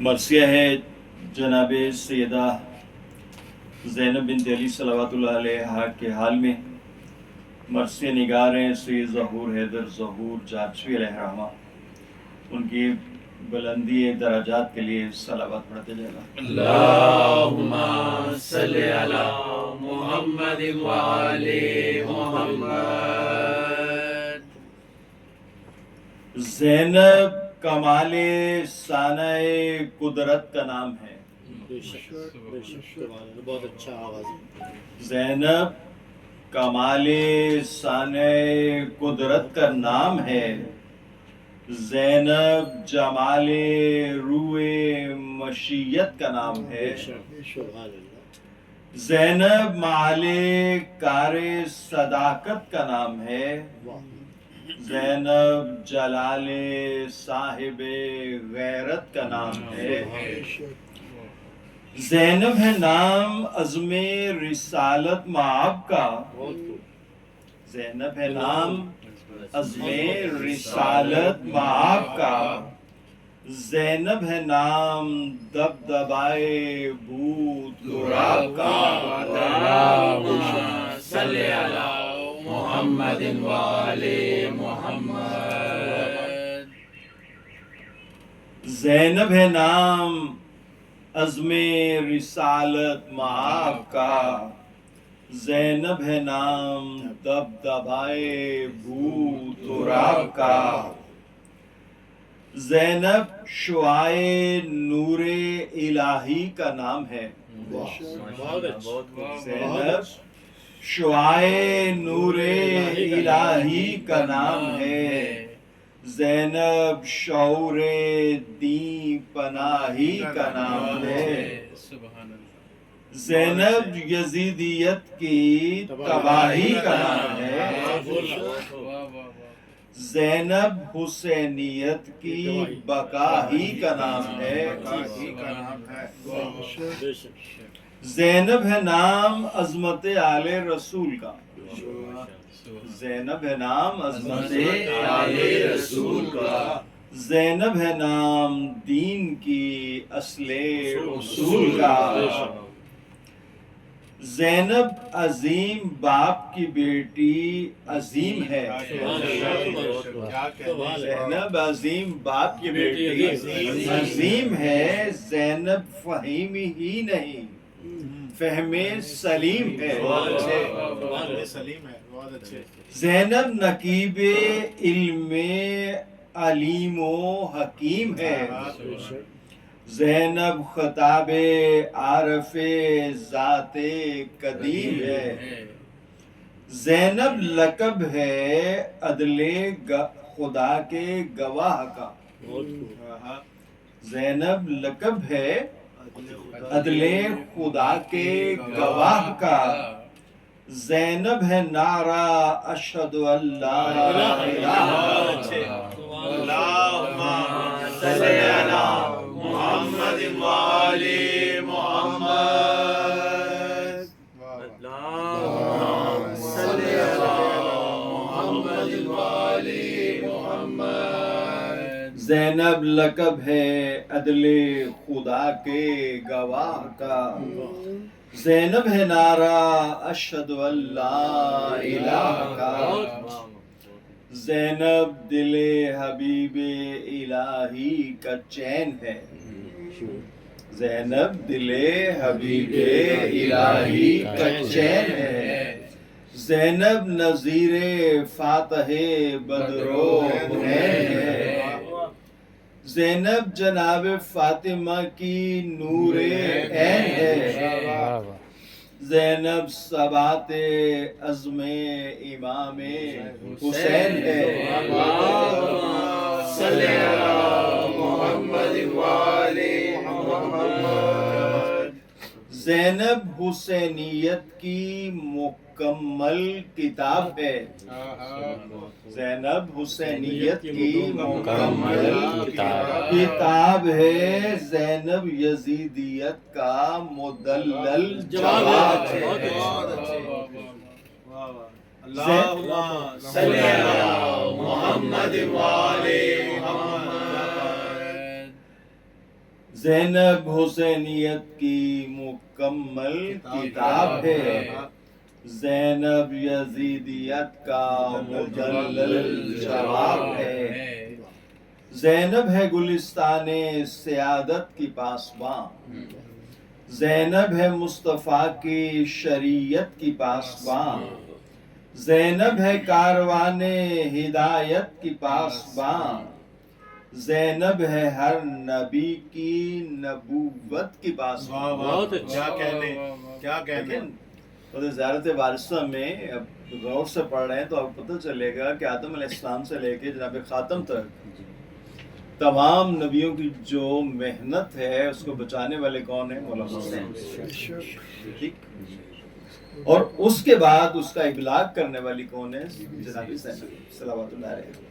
مرثیہ ہے جناب سیدہ زینب بنت علی صلوات اللہ علیہ کے حال میں مرثیہ نگار ہیں سید ظہور حیدر ظہور جارچوی علیہ الرحمہ، ان کی بلندی درجات کے لیے صلوات پڑھتے جائے گا۔ اللہم صلی علی محمد وآل محمد۔ زینب کمال ثانہ قدرت کا نام ہے۔ بہت اچھا آواز ہے۔ زینب کمال ثانہ قدرت کا نام ہے، زینب جمال روئے مشیت کا نام ہے، زینب معال کار صداقت کا نام ہے، زینب جلال صاحب غیرت کا نام ہے، زینب ہے نام عزم رسالت مآب کا، زینب ہے نام عزم رسالت مآب کا، زینب ہے نام دبدبائے بھوت تراب کا۔ اللہم صلی علی محمد وآل محمد۔ زینب ہے نام عزم رسالت مآب کا، زینب ہے نام دبدبائے بھوت تراب کا، زینب شعاع نور الہی کا نام ہے، زینب شعاع نور الہی کا نام ہے، زینب شعور دین پناہی کا نام ہے، زینب یزیدیت کی تباہی کا نام ہے، زینب حسینیت کی بقا ہی کا نام ہے، زینب ہے نام عظمت آل رسول کا، زینب ہے نام عظمت آل رسول کا، زینب ہے نام دین کی اصل اصول کا، زینب عظیم باپ کی بیٹی عظیم ہے، زینب عظیم باپ کی بیٹی عظیم ہے، زینب فہیم ہی نہیں فہم سلیم ہے، زینب نقیب علم علیم و حکیم ہے، زینب خطاب عارف ذات قدیم ہے، زینب لقب ہے عدل خدا کے گواہ کا، زینب لقب ہے عدل خدا کے گواہ کا، زینب ہے نعرہ اشہد ان لا الہ الا اللہ، صلی علی محمد وآل محمد، اللہم صلی علی محمد وآل محمد۔ زینب لقب ہے عدل خدا کے گواہ کا، زینب ہے نعرہ اشہد ان لا الہ کا، زینب دل حبیب الہی کا چین ہے، زینب دل حبیب الہی کا چین ہے، زینب نظیر فاتح بدر و حنین ہے، زینب جناب فاطمہ کی نور عین ہے، زینب ثبات عزم امام حسین ہے، صلی علی محمد وآل محمد۔ زینب حسینیت کی مکمل کتاب ہے، زینب حسینیت کی مکمل کتاب ہے، زینب یزیدیت کا مدلل جواب ہے، اللہم صلی علی محمد وآل محمد۔ زینب حسینیت کی مکمل کتاب ہے، زینب یزیدیت کا مجلل جواب ہے، زینب ہے گلستان سعادت کی پاسباں، زینب ہے مصطفیٰ کی شریعت کی پاسباں، زینب ہے کاروان ہدایت کی پاسباں، زینب ہے ہر نبی کی نبوت کی پاسباں۔ بہت اچھا، کیا کہنے لیکن تو زیارت وارثہ میں اب غور سے پڑھ رہے ہیں تو آپ کو پتہ چلے گا کہ آدم علیہ السلام سے لے کے جناب خاتم تک تمام نبیوں کی جو محنت ہے اس کو بچانے والے کون ہیں؟ مولا حسین، ٹھیک، اور اس کے بعد اس کا ابلاغ کرنے والی کون ہے؟ جناب زینب صلوات اللہ علیہ۔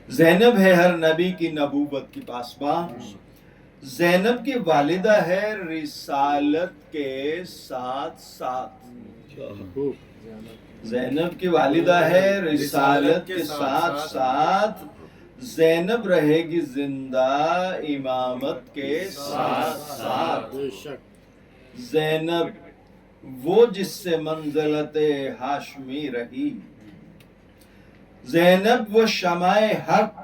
زینب ہے ہر نبی کی نبوت کی پاسباں، زینب کی والدہ ہے رسالت کے ساتھ ساتھ، زینب کی والدہ ہے رسالت کے ساتھ ساتھ، زینب رہے گی زندہ امامت کے ساتھ ساتھ، زینب وہ جس سے منزلت ہاشمی رہی، زینب وہ شمع حق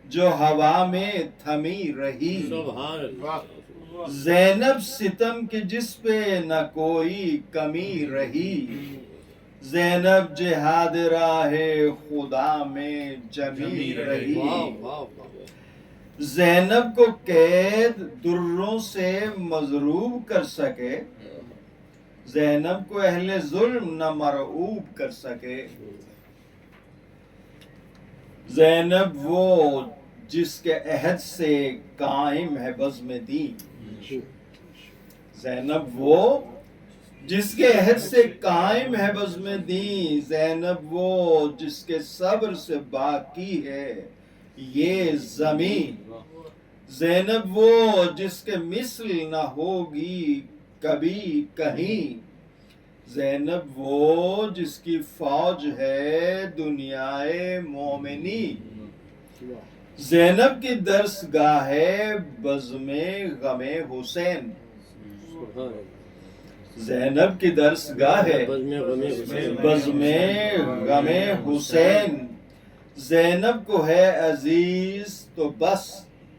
جو ہوا میں تھمی رہی، زینب ستم کے جس پہ نہ کوئی کمی رہی، زینب جہاد راہ خدا میں جمی رہی، زینب کو قید دروں سے مضروب کر سکے، زینب کو اہل ظلم نہ مرعوب کر سکے، زینب وہ جس کے عہد سے قائم ہے بزم دین، زینب وہ جس کے عہد سے قائم ہے بزم دین، زینب وہ جس کے صبر سے باقی ہے یہ زمین، زینب وہ جس کے مثل نہ ہوگی کبھی کہیں، زینب وہ جس کی فوج ہے دنیائے مومنی، زینب کی درس گاہ ہے بزم غم حسین، زینب کی درس گاہ ہے بزم غم حسین، زینب کو ہے عزیز تو بس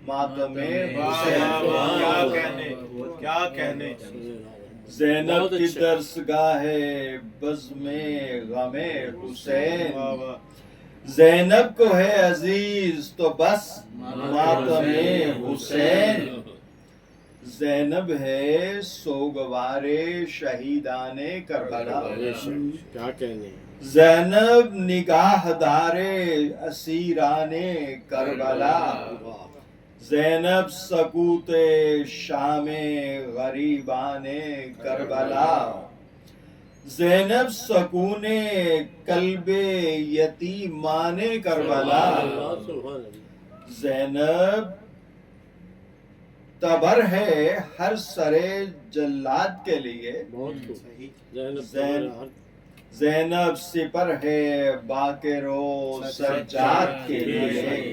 ماتم حسین، کیا کہنے، زینب کی درس گاہ ہے بزم غم حسین، زینب کو ہے عزیز تو بس ماتم حسین، زینب ہے سوگوار شہیدان کربلا، کیا کہنے، زینب نگاہ دار اسیران کربلا، زینب سکوت شام غریبان کربلا، زینب سکون قلب یتیمان کربلا، زینب تبر ہے ہر سرے جلاد کے لیے، زینب سپر ہے باقر و سجاد کے لیے،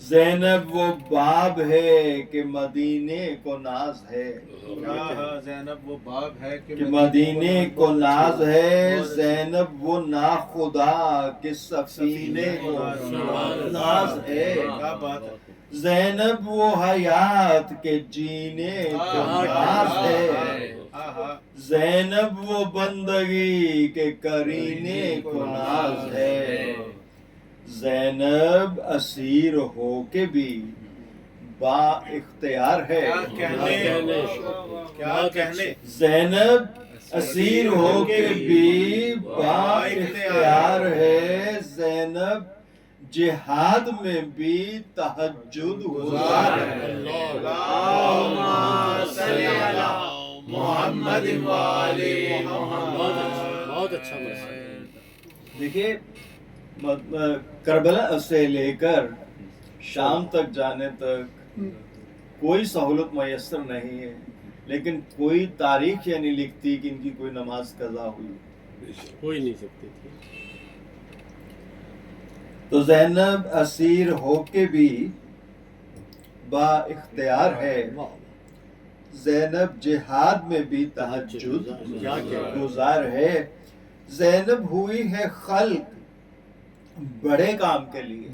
زینب وہ باب ہے کہ مدینے کو ناز ہے، زینب وہ باب ہے کہ مدینے کو ناز ہے، زینب وہ ناخدا کہ سفینے کو ناز ہے، کیا بات ہے، زینب وہ حیات کے جینے کو ناز ہے، زینب وہ بندگی کے کرینے کو ناز ہے، زینب اسیر ہو کے بھی با اختیار ہے، کیا کہنے، زینب اسیر ہو کے بھی با اختیار ہے، زینب جہاد میں بھی تہجد گزار ہے، اللہم صلی علی محمد و آل محمد۔ بہت اچھا مسئلہ، دیکھیے کربلا سے لے کر شام تک جانے تک کوئی سہولت میسر نہیں ہے، لیکن کوئی تاریخ یہ نہیں لکھتی کہ ان کی کوئی نماز قضا ہوئی، ہو ہی نہیں سکتی تھی، تو زینب اسیر ہو کے بھی با اختیار ہے، زینب جہاد میں بھی تہجد گزار ہے، زینب ہوئی ہے خلق بڑے کام کے لیے،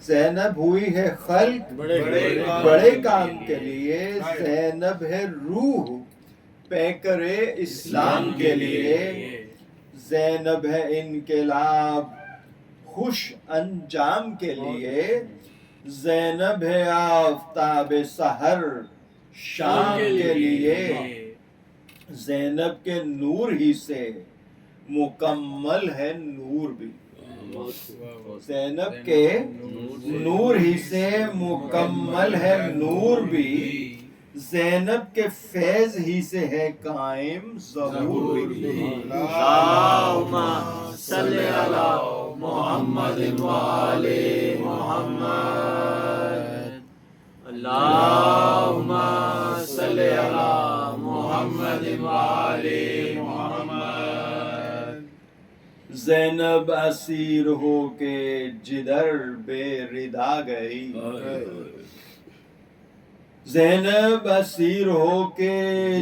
زینب ہوئی ہے خلق بڑے کام کے لیے، زینب ہے روح پیکر اسلام کے لیے، زینب ہے انقلاب خوش انجام کے لیے، زینب ہے آفتاب سحر شام کے لیے، زینب کے نور ہی سے مکمل ہے نور بھی، زینب کے نور ہی سے مکمل ہے نور بھی، زینب کے فیض ہی سے ہے قائم ظہور بھی۔ اللہم صلی علی محمد وآل محمد، اللہم صلی علی محمد وآل محمد۔ زینب اسیر ہو کے جدھر بے ردا گئی، زینب اسیر ہو کے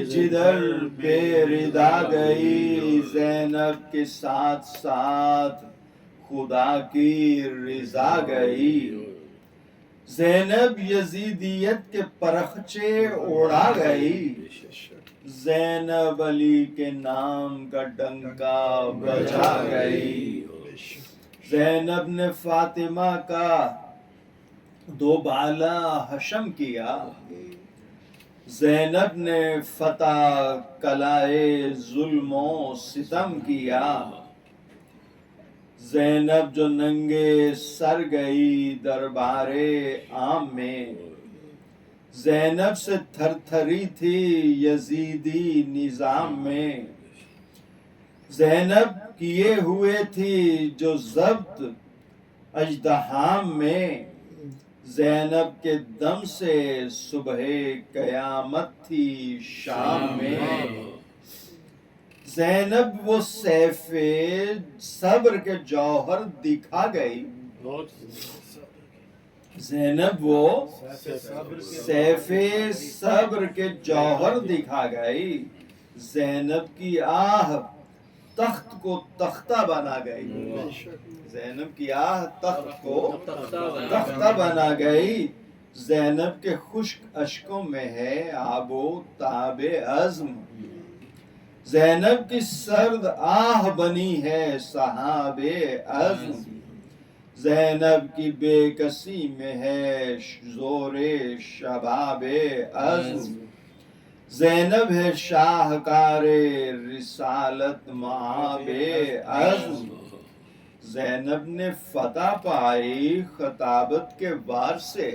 جدھر بے ردا گئی، زینب کے ساتھ ساتھ خدا کی رضا گئی، زینب یزیدیت کے پرخچے اڑا گئی، زینب علی کے نام کا ڈنکا بجا گئی، زینب نے فاطمہ کا دوبالا حشم کیا، زینب نے فتح کلائے ظلم و ستم کیا، زینب جو ننگے سر گئی دربار عام میں، زینب سے تھر تھری تھی یزیدی نظام میں، زینب کیے ہوئے تھی جو ضبط اژدہام میں، زینب کے دم سے صبح قیامت تھی شام میں، زینب وہ سیف صبر کے جوہر دکھا گئی، زینب وہ سیف صبر کے جوہر دکھا گئی، زینب کی آہ تخت کو تختہ بنا گئی، زینب کی آہ تخت کو تختہ بنا گئی، زینب کے خشک اشکوں میں ہے آب و تاب عزم، زینب کی سرد آہ بنی ہے سحاب عزم، زینب کی بے کسی میں ہے زور شباب عزم، زینب ہے شاہکار رسالت معاب عزم، زینب نے فتح پائی خطابت کے وار سے،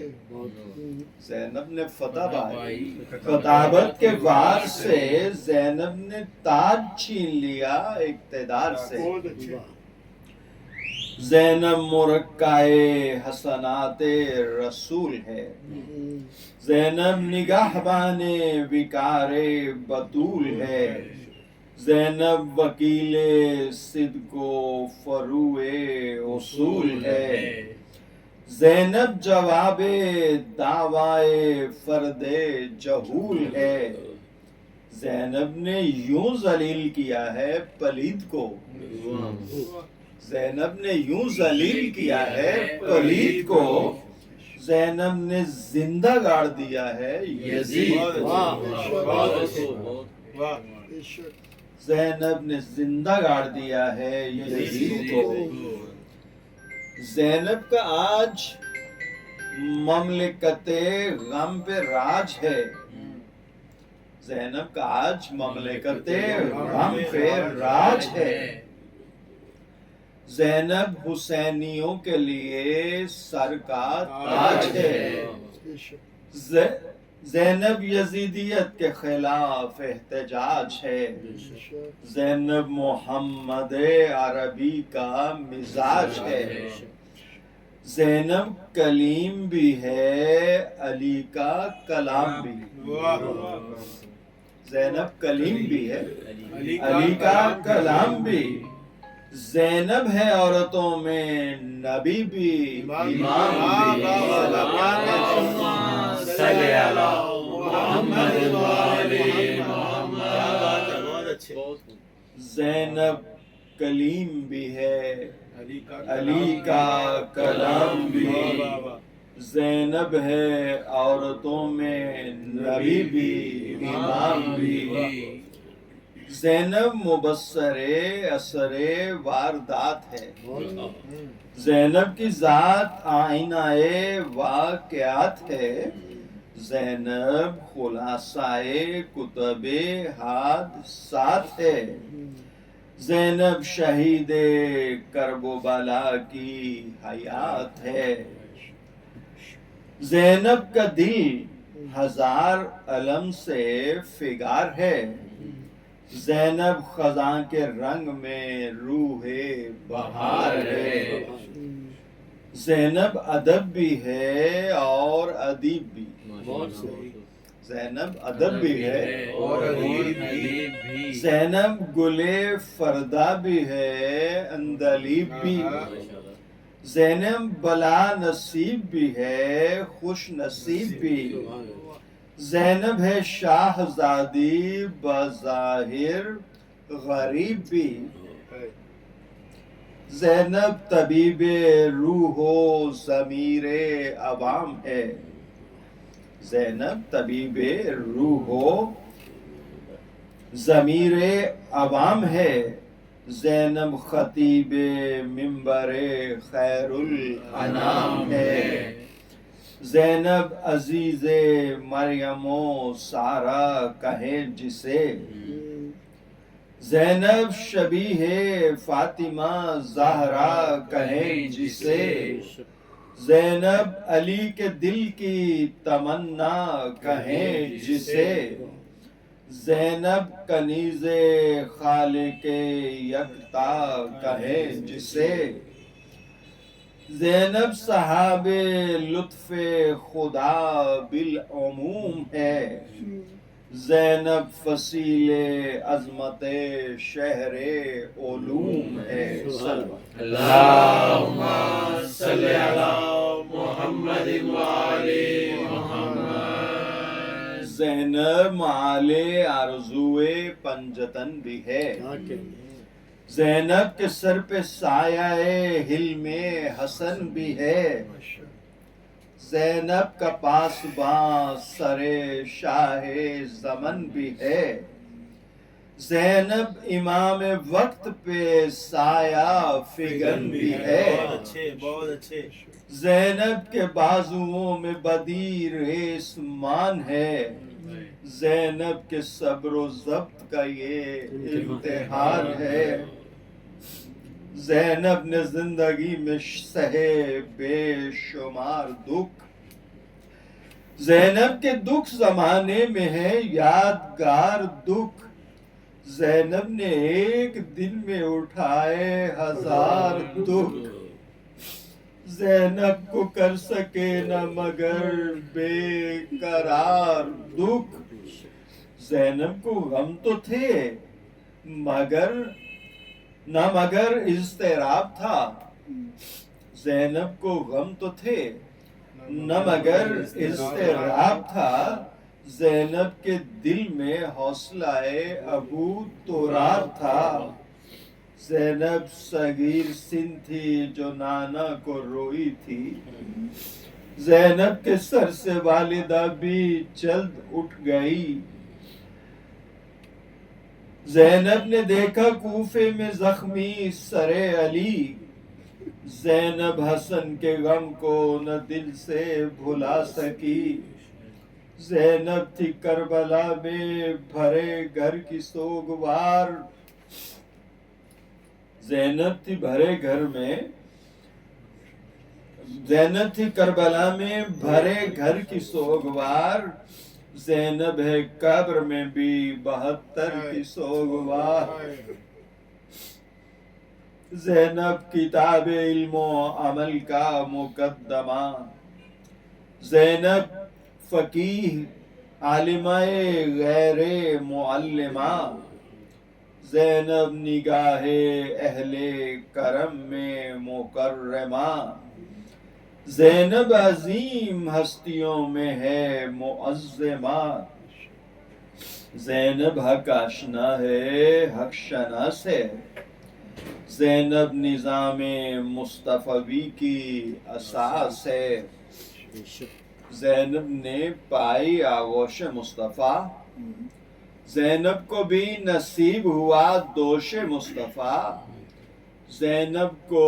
زینب نے فتح پائی خطابت کے وار سے، زینب نے تاج چھین لیا اقتدار سے، زینب مرکائے حسنات رسول ہے، زینب نگہبان وقار بطول ہے، زینب وکیل صدق و فروع اصول ہے، زینب جواب دعوائے فرد جہول ہے، زینب نے یوں ذلیل کیا ہے پلید کو، زینب نے یوں ذلیل کیا ہے پلید کو، زینب نے زندہ گاڑ دیا ہے یزید کو، زینب نے زندہ گاڑ دیا ہے یزید کو، زینب کا آج مملکت غم پہ راج ہے، زینب کا آج مملکت غم پہ راج ہے، زینب حسینیوں کے لیے سر کا تاج ہے، زینب یزیدیت کے خلاف احتجاج ہے، زینب محمد عربی کا مزاج ہے، زینب کلیم بھی ہے علی کا کلام بھی، زینب کلیم بھی ہے علی کا کلام بھی، زینب ہے عورتوں میں نبی بھی امام بھی اللهم صل على محمد وآل محمد. بہت اچھے. زینب کلیم بھی ہے علی کا کا کلام بھی واہ واہ. زینب ہے عورتوں میں نبی بھی امام بھی زینب مبصر اثر واردات ہے زینب کی ذات آئینہ واقعات ہے زینب خلاصہ کتب حادثات ہے زینب شہید کرب و بلا کی حیات ہے زینب کا دل ہزار علم سے فگار ہے زینب خزاں کے رنگ میں روح بہار ہے زینب ادب بھی ہے اور ادیب بھی زینب ادب بھی ہے اور ادیب بھی. زینب گلے فردا بھی ہے اندلیب بھی زینب بلا نصیب بھی ہے خوش نصیب بھی زینب ہے شاہزادی بظاہر غریب بھی زینب طبیب روح و ضمیر عوام ہے زینب طبیب روح و ضمیر عوام ہے زینب خطیب منبر خیر الانام ہے زینب عزیز مریم و سارا کہیں جسے زینب شبیہ فاطمہ زہرا کہیں جسے زینب علی کے دل کی تمنا کہیں جسے زینب کنیز خالق یکتا کہیں جسے زینب صحاب لطف خدا بالعموم ہے زینب فصیل عظمت شہر علوم ہے اللهم صل على محمد وآل محمد. زینب معال آرزو پنجتن بھی ہے زینب کے سر پہ سایہ حلم حسن بھی ہے زینب کا پاسباں سر شاہ زمن بھی ہے زینب امام وقت پہ سایہ فگن بھی ہے بہت اچھے. زینب کے بازوؤں میں بدیر ریسمان ہے زینب کے صبر و ضبط کا یہ امتحان ہے زینب نے زندگی میں سہے بے شمار دکھ زینب کے دکھ زمانے میں ہے یادگار دکھ زینب نے ایک دن میں اٹھائے ہزار دکھ زینب کو کر سکے نہ مگر بے قرار دکھ زینب کو غم تو تھے مگر اضطراب تھا زینب کو غم تو تھے نہ مگر اضطراب تھا زینب کے دل میں حوصلہ ابو تراب تھا زینب صغیر سن تھی جو نانا کو روئی تھی زینب کے سر سے والدہ بھی جلد اٹھ گئی زینب نے دیکھا کوفے میں زخمی سر علی زینب حسن کے غم کو نہ دل سے بھلا سکی زینب تھی کربلا میں بھرے گھر کی سوگوار زینب تھی کربلا میں بھرے گھر کی سوگوار زینب ہے قبر میں بھی 72 کی سوگوار زینب کتاب علم و عمل کا مقدمہ زینب فقیہ عالمہ غیر معلمہ زینب نگاہ اہل کرم میں مکرمہ، زینب عظیم ہستیوں میں ہے معظمہ، زینب حق آشنا ہے حق شناس ہے، زینب نظام مصطفی کی اساس ہے، زینب نے پائی آغوش مصطفیٰ، زینب کو بھی نصیب ہوا دوش مصطفیٰ، زینب کو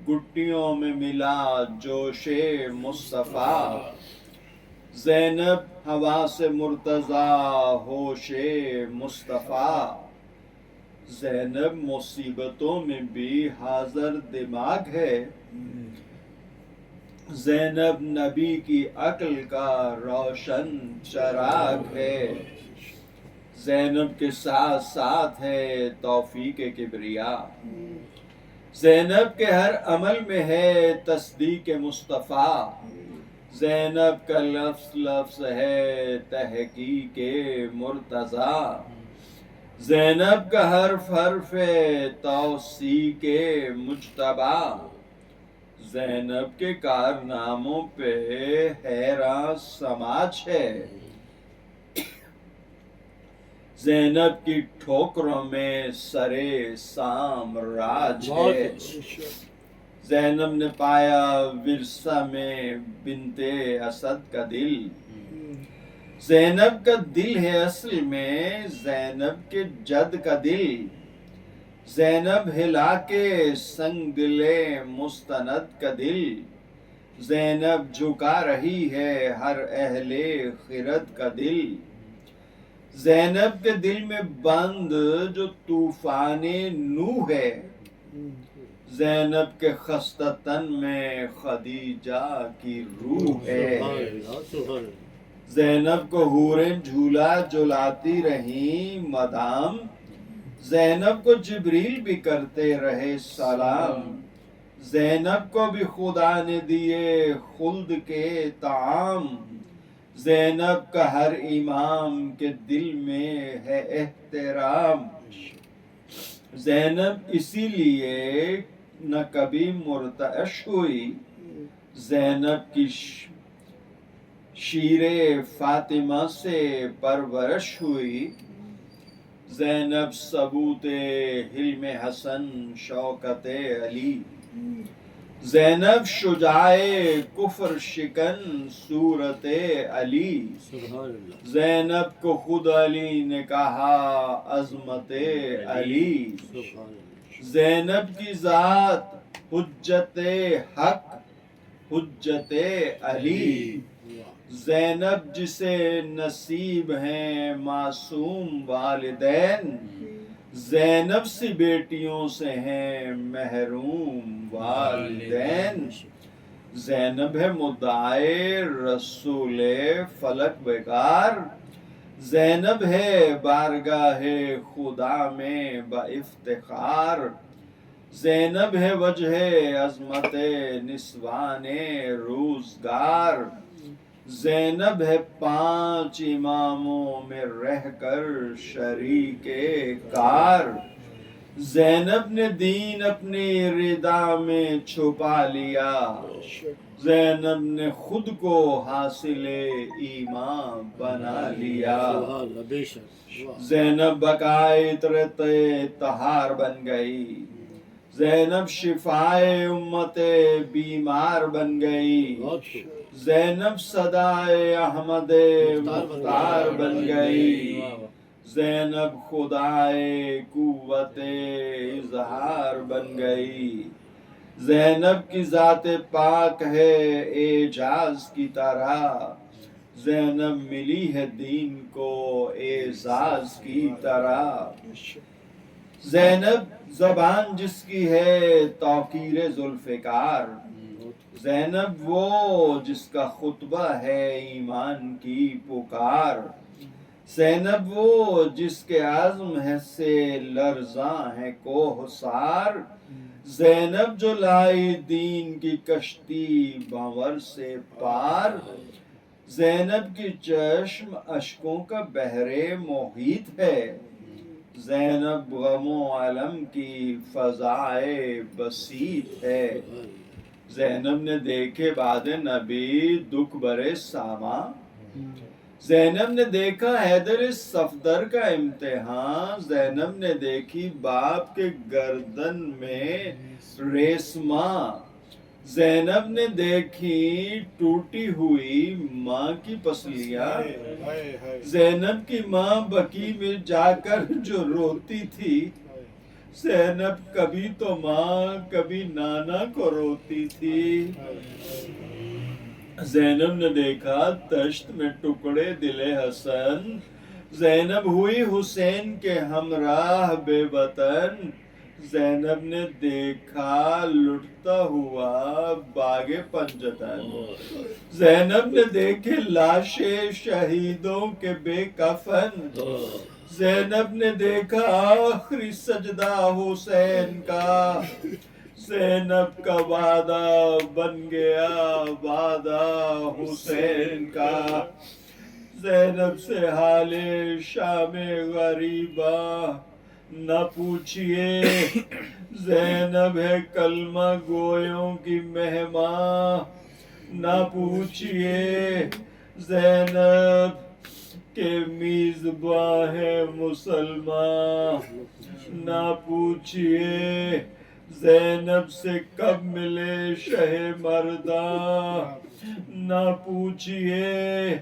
گٹیوں میں ملا جوش مصطفیٰ، زینب حواس مرتضیٰ ہوش مصطفیٰ، زینب مصیبتوں میں بھی حاضر دماغ ہے، زینب نبی کی عقل کا روشن چراغ ہے، زینب کے ساتھ ساتھ ہے توفیق کبریا، زینب کے ہر عمل میں ہے تصدیق مصطفیٰ، زینب کا لفظ لفظ ہے تحقیق مرتضیٰ، زینب کا حرف حرف توثیق مجتبیٰ، زینب کے کارناموں پہ حیران سماج ہے، زینب کی ٹھوکروں میں سرے سامراج ہے، زینب نے پایا ورثہ میں بنت اسد کا دل، زینب کا دل ہے اصل میں زینب کے جد کا دل، زینب ہلا کے سنگ دل مستند کا دل، زینب جھکا رہی ہے ہر اہل خرد کا دل، زینب کے دل میں بند جو طوفان نوح ہے، زینب کے خستہ تن میں خدیجہ کی روح ہے، زینب کو حوریں جھولا جھلاتی رہیں مدام، زینب کو جبریل بھی کرتے رہے سلام، زینب کو بھی خدا نے دیے خلد کے طعام، زینب کا ہر امام کے دل میں ہے احترام، زینب اسی لیے نہ کبھی مرتعش ہوئی، زینب کی شیر فاطمہ سے پرورش ہوئی، زینب ثبوت حلم حسن شوکت علی، زینب شجاع کفر شکن صورت علی، زینب کو خود علی نے کہا عظمت علی، زینب کی ذات حجت حق حجت علی، زینب جسے نصیب ہیں معصوم والدین، زینب سی بیٹیوں سے ہیں محروم والدین، زینب ہے مدعائے رسول فلک بیکار، زینب ہے بارگاہ خدا میں با افتخار، زینب ہے وجہ عظمت نسوان روزگار، زینب ہے 5 اماموں میں رہ کر شریک کار، زینب نے دین اپنی ردا میں چھپا لیا، زینب نے خود کو حاصل ایمان بنا لیا، زینب بقائے عطرت طہار بن گئی، زینب شفائے امت بیمار بن گئی، زینب صدائے احمد مختار بن گئی، زینب خدائے قوت اظہار بن گئی، زینب کی ذات پاک ہے اعجاز کی طرح، زینب ملی ہے دین کو اعزاز کی طرح، زینب زبان جس کی ہے توقیر ذوالفقار، زینب وہ جس کا خطبہ ہے ایمان کی پکار، زینب وہ جس کے عزم ہے سے لرزاں ہے کوہسار، زینب جو لائی دین کی کشتی بھنور سے پار، زینب کی چشم اشکوں کا بحر محیط ہے، زینب غم و علم کی فضائے بسیط ہے. زینب نے دیکھے بعد نبی دکھ برے ساما. زینب نے دیکھا حیدر صفدر کا امتحان. زینب نے دیکھی باپ کے گردن میں ریسما. زینب نے دیکھی ٹوٹی ہوئی ماں کی پسلیاں. زینب کی ماں بقیع میں جا کر جو روتی تھی. زینب کبھی تو ماں کبھی نانا کو روتی تھی. زینب نے دیکھا تشت میں ٹکڑے دل حسن. زینب ہوئی حسین کے ہمراہ بے وطن. زینب نے دیکھا لٹتا ہوا باغ پنجتن. زینب نے دیکھے لاشیں شہیدوں کے بے کفن. زینب نے دیکھا آخری سجدہ حسین کا. زینب کا وعدہ بن گیا وعدہ حسین کا. زینب سے حال شام غریبہ نہ پوچھئے. زینب ہے کلمہ گویوں کی مہماں نہ پوچھئے. زینب کے میزباں ہے مسلمان نہ پوچھئے. زینب سے کب ملے شہ مرداں نہ پوچھئے.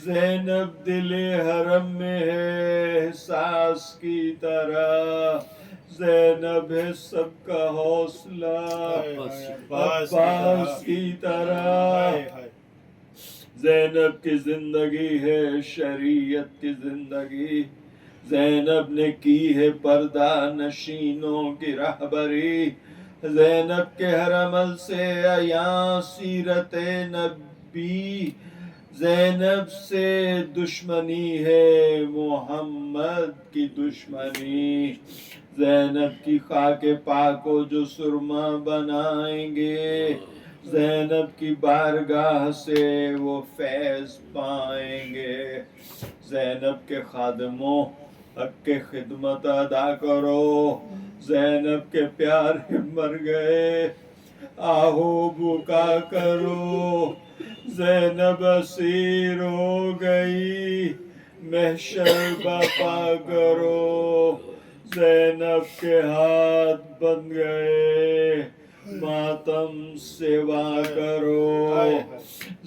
زینب دل حرم میں ہے احساس کی طرح. زینب ہے سب کا حوصلہ عباس کی طرح. زینب کی زندگی ہے شریعت کی زندگی. زینب نے کی ہے پردہ نشینوں کی رہبری. زینب کے ہر عمل سے عیاں سیرت نبی. زینب سے دشمنی ہے محمد کی دشمنی. زینب کی خاک پاک کو جو سرما بنائیں گے. زینب کی بارگاہ سے وہ فیض پائیں گے. زینب کے خادموں حق کے خدمت ادا کرو. زینب کے پیارے مر گئے آہو بکا کرو. زینب اسیر ہو گئی محشر بپا کرو. زینب کے ہاتھ بند گئے ماتم سیوا کرو.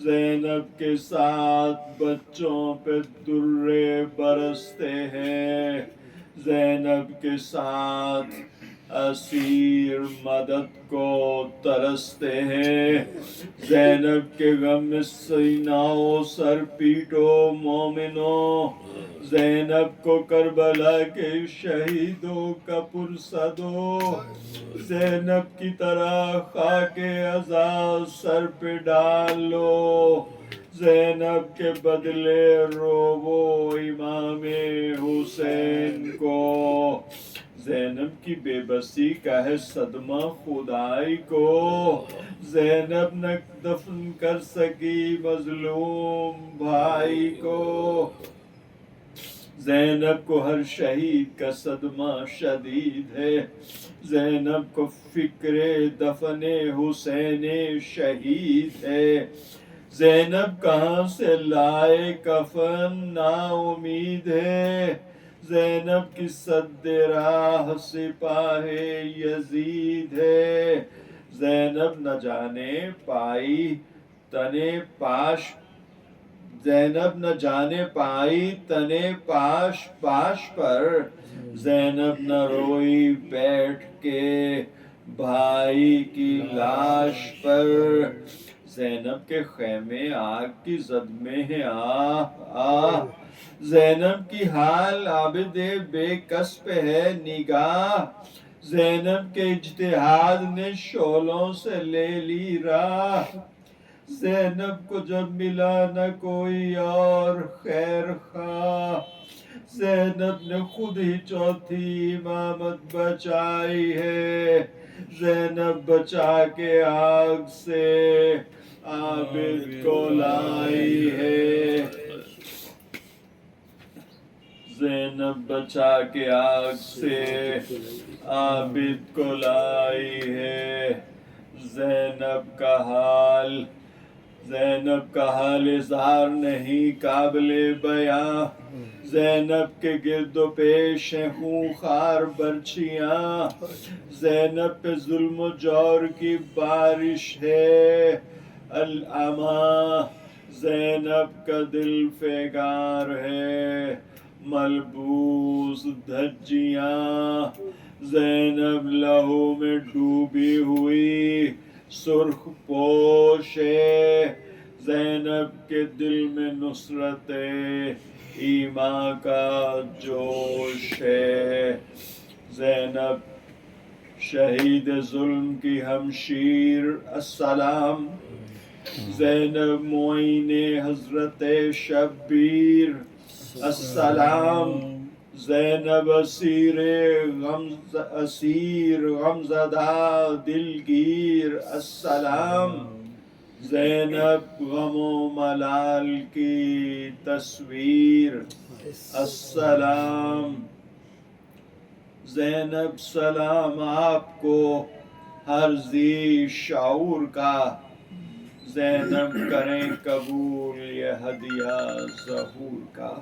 زینب کے ساتھ بچوں پہ درے برستے ہیں. زینب کے ساتھ اسیر مدد کو ترستے ہیں. زینب کے غم میں سیناؤ سر پیٹو مومنو. زینب کو کربلا کے شہیدوں کا پرسہ دو. زینب کی طرح خاک عزا سر پہ ڈالو. زینب کے بدلے روو امام حسین کو. زینب کی بے بسی کا ہے صدمہ خدائی کو. زینب نہ دفن کر سکی مظلوم بھائی کو. زینب کو ہر شہید کا صدمہ شدید ہے. زینب کو فکر دفن حسین شہید ہے. زینب کہاں سے لائے کفن نا امید ہے. زینب کی سد راہ سپاہ یزید ہے. زینب نہ جانے پائی تنے پاش. زینب نہ جانے پائی تنے پاش پاش پر. زینب نہ روئی بیٹھ کے بھائی کی لاش پر. زینب کے خیمے آگ کی زد میں ہیں آہ آہ. زینب کی حال عابد بے کسب ہے نگاہ. زینب کے اجتہاد نے شعلوں سے لے لی راہ. زینب کو جب ملا نہ کوئی اور خیر خواہ. زینب نے خود ہی چوتھی امامت بچائی ہے. زینب بچا کے آگ سے عابد کو لائی ہے. زینب بچا کے آگ سے عابد کو لائی ہے. زینب کا حال اظہار نہیں قابل بیاں. زینب کے گرد و پیش ہیں خونخوار برچیاں. زینب پہ ظلم و جور کی بارش ہے العما. زینب کا دل فگار ہے ملبوس دھجیاں. زینب لہو میں ڈوبی ہوئی سرخ پوش ہے. زینب کے دل میں نصرت ایمان کا جوش ہے. زینب شہید ظلم کی ہمشیر السلام. زینب معین حضرت شبیر السلام. زینب اسیر غمزدہ دلگیر السلام. زینب غم و ملال کی تصویر السلام. زینب سلام آپ کو ہر ذی شعور کا. زینب کریں قبول یہ ہدیہ ظہور کا.